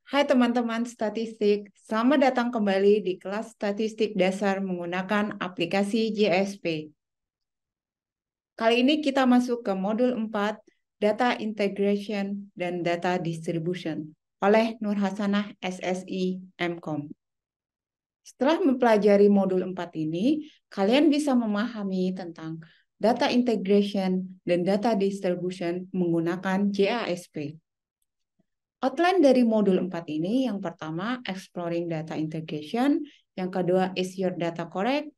Hai teman-teman statistik, selamat datang kembali di kelas statistik dasar menggunakan aplikasi JSP. Kali ini kita masuk ke modul 4, Data Integration dan Data Distribution oleh Nur Hasanah SSI MKOM. Setelah mempelajari modul 4 ini, kalian bisa memahami tentang data integration dan data distribution menggunakan JASP. Outline dari modul 4 ini, yang pertama, exploring data integration, yang kedua, is your data correct,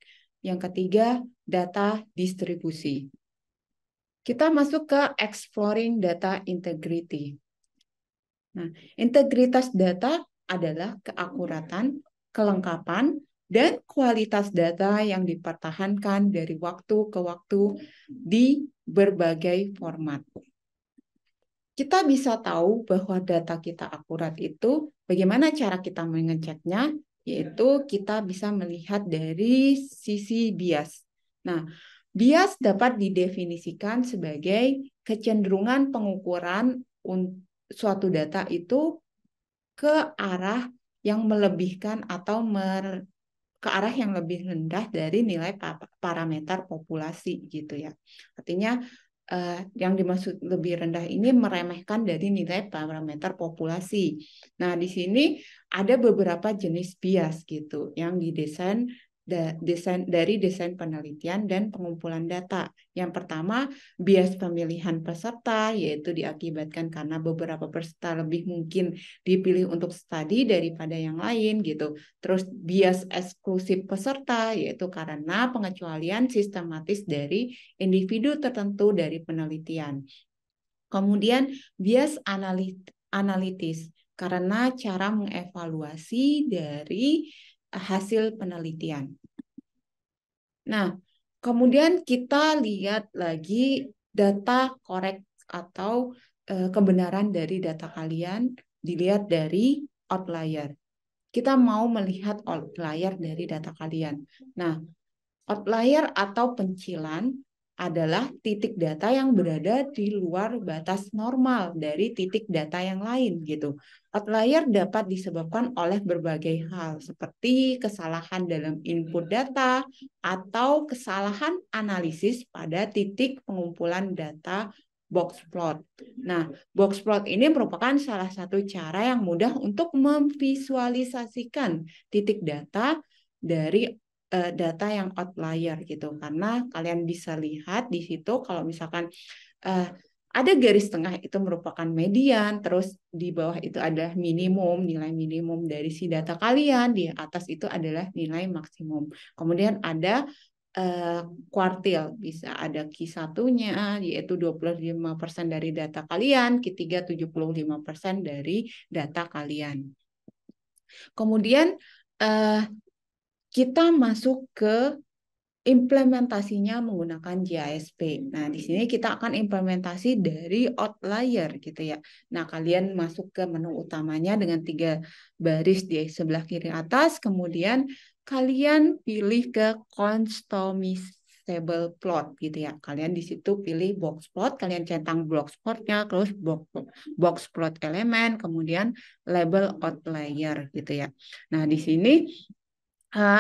yang ketiga, data distribusi. Kita masuk ke exploring data integrity. Nah, integritas data adalah keakuratan, kelengkapan, dan kualitas data yang dipertahankan dari waktu ke waktu di berbagai format. Kita bisa tahu bahwa data kita akurat itu, bagaimana cara kita mengeceknya, yaitu kita bisa melihat dari sisi bias. Nah, bias dapat didefinisikan sebagai kecenderungan pengukuran suatu data itu ke arah yang melebihkan atau ke arah yang lebih rendah dari nilai parameter populasi gitu ya. Artinya yang dimaksud lebih rendah ini meremehkan dari nilai parameter populasi. Nah, di sini ada beberapa jenis bias gitu yang didesain dari desain penelitian dan pengumpulan data. Yang pertama, bias pemilihan peserta, yaitu diakibatkan karena beberapa peserta lebih mungkin dipilih untuk studi daripada yang lain gitu. Terus bias eksklusif peserta, yaitu karena pengecualian sistematis dari individu tertentu dari penelitian. Kemudian bias analitis, karena cara mengevaluasi dari hasil penelitian. Nah, kemudian kita lihat lagi data korek atau kebenaran dari data kalian dilihat dari outlier. Kita mau melihat outlier dari data kalian. Nah, outlier atau pencilan adalah titik data yang berada di luar batas normal dari titik data yang lain gitu. Outlier dapat disebabkan oleh berbagai hal seperti kesalahan dalam input data atau kesalahan analisis pada titik pengumpulan data box plot. Nah, box plot ini merupakan salah satu cara yang mudah untuk memvisualisasikan titik data dari data yang outlier gitu, karena kalian bisa lihat di situ kalau misalkan ada garis tengah itu merupakan median, terus di bawah itu adalah minimum, nilai minimum dari si data kalian, di atas itu adalah nilai maksimum. Kemudian ada kuartil, bisa ada Q1-nya yaitu 25% dari data kalian, Q3 75% dari data kalian. Kemudian kita masuk ke implementasinya menggunakan JASP. Nah, di sini kita akan implementasi dari outlier gitu ya. Nah, kalian masuk ke menu utamanya dengan 3 baris di sebelah kiri atas, kemudian kalian pilih ke customizable plot gitu ya. Kalian di situ pilih box plot, kalian centang box plotnya, terus box plot elemen, kemudian label outlier gitu ya. Nah, di sini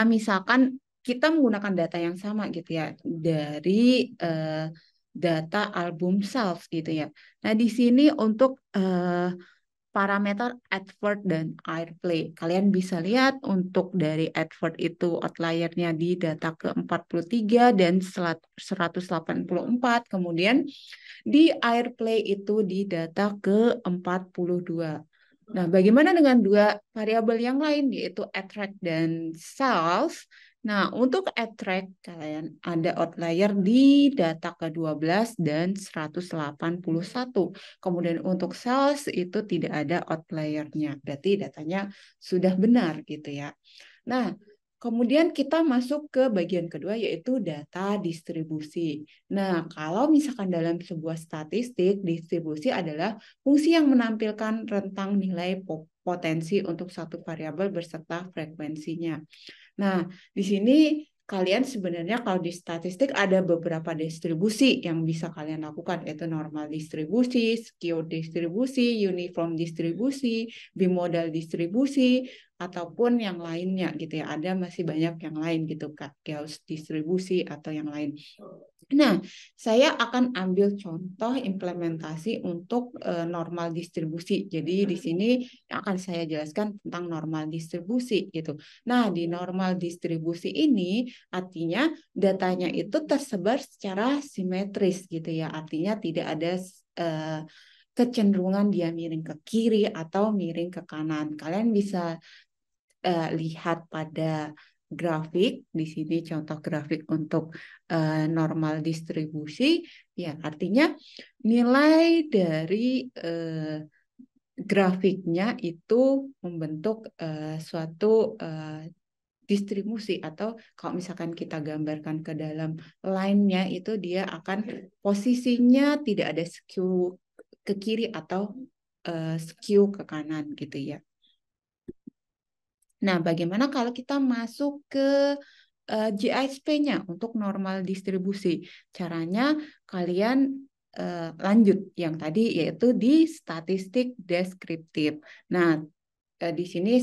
misalkan kita menggunakan data yang sama gitu ya dari data album sales gitu ya. Nah, di sini untuk parameter advert dan airplay. Kalian bisa lihat untuk dari advert itu outliernya di data ke-43 dan 184. Kemudian di airplay itu di data ke-42. Nah, bagaimana dengan dua variabel yang lain, yaitu attract dan sales? Nah, untuk attract, kalian ada outlier di data ke-12 dan 181. Kemudian untuk sales itu tidak ada outliernya. Berarti datanya sudah benar gitu ya. Nah, kemudian kita masuk ke bagian kedua yaitu data distribusi. Nah, kalau misalkan dalam sebuah statistik, distribusi adalah fungsi yang menampilkan rentang nilai potensi untuk satu variabel beserta frekuensinya. Nah, di sini kalian sebenarnya kalau di statistik ada beberapa distribusi yang bisa kalian lakukan, yaitu normal distribusi, skewed distribusi, uniform distribusi, bimodal distribusi, ataupun yang lainnya gitu ya. Ada masih banyak yang lain gitu, Kak, Gauss distribusi atau yang lain. Nah, saya akan ambil contoh implementasi untuk normal distribusi. Jadi di sini akan saya jelaskan tentang normal distribusi gitu. Nah, di normal distribusi ini artinya datanya itu tersebar secara simetris gitu ya. Artinya tidak ada kecenderungan dia miring ke kiri atau miring ke kanan. Kalian bisa lihat pada grafik di sini, contoh grafik untuk normal distribusi, ya artinya nilai dari grafiknya itu membentuk suatu distribusi, atau kalau misalkan kita gambarkan ke dalam line-nya itu dia akan posisinya tidak ada skew ke kiri atau skew ke kanan gitu ya. Nah, bagaimana kalau kita masuk ke GISP-nya untuk normal distribusi? Caranya kalian lanjut yang tadi, yaitu di statistik deskriptif. Nah, di sini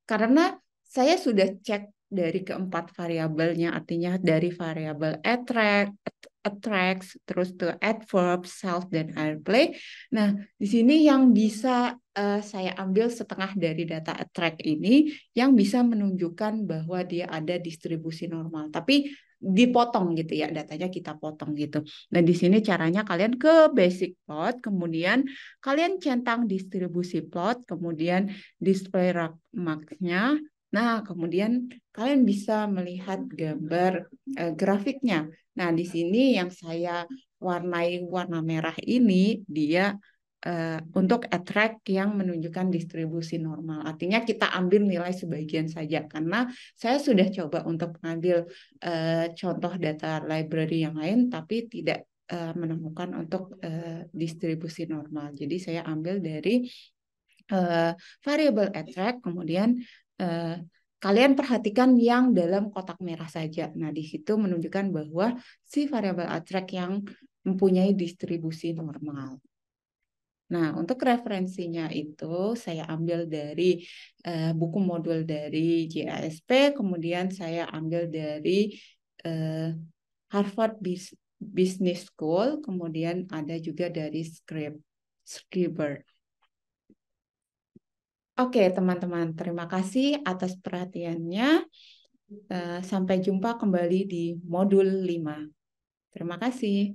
karena saya sudah cek dari keempat variabelnya, artinya dari variabel attracts, terus ke adverb, self, dan airplay. Nah, di sini yang bisa saya ambil setengah dari data attract ini yang bisa menunjukkan bahwa dia ada distribusi normal. Tapi dipotong gitu ya, datanya kita potong gitu. Nah, di sini caranya kalian ke basic plot, kemudian kalian centang distribusi plot, kemudian display marks-nya. Nah, kemudian kalian bisa melihat gambar grafiknya. Nah, di sini yang saya warnai warna merah ini dia untuk attract yang menunjukkan distribusi normal. Artinya kita ambil nilai sebagian saja, karena saya sudah coba untuk mengambil contoh data library yang lain tapi tidak menemukan untuk distribusi normal. Jadi saya ambil dari variabel attract, kemudian kalian perhatikan yang dalam kotak merah saja. Nah, di situ menunjukkan bahwa si variabel attract yang mempunyai distribusi normal. Nah, untuk referensinya itu saya ambil dari buku modul dari JASP, kemudian saya ambil dari Harvard Business School, kemudian ada juga dari Scriber. Oke, teman-teman, terima kasih atas perhatiannya. Sampai jumpa kembali di modul 5. Terima kasih.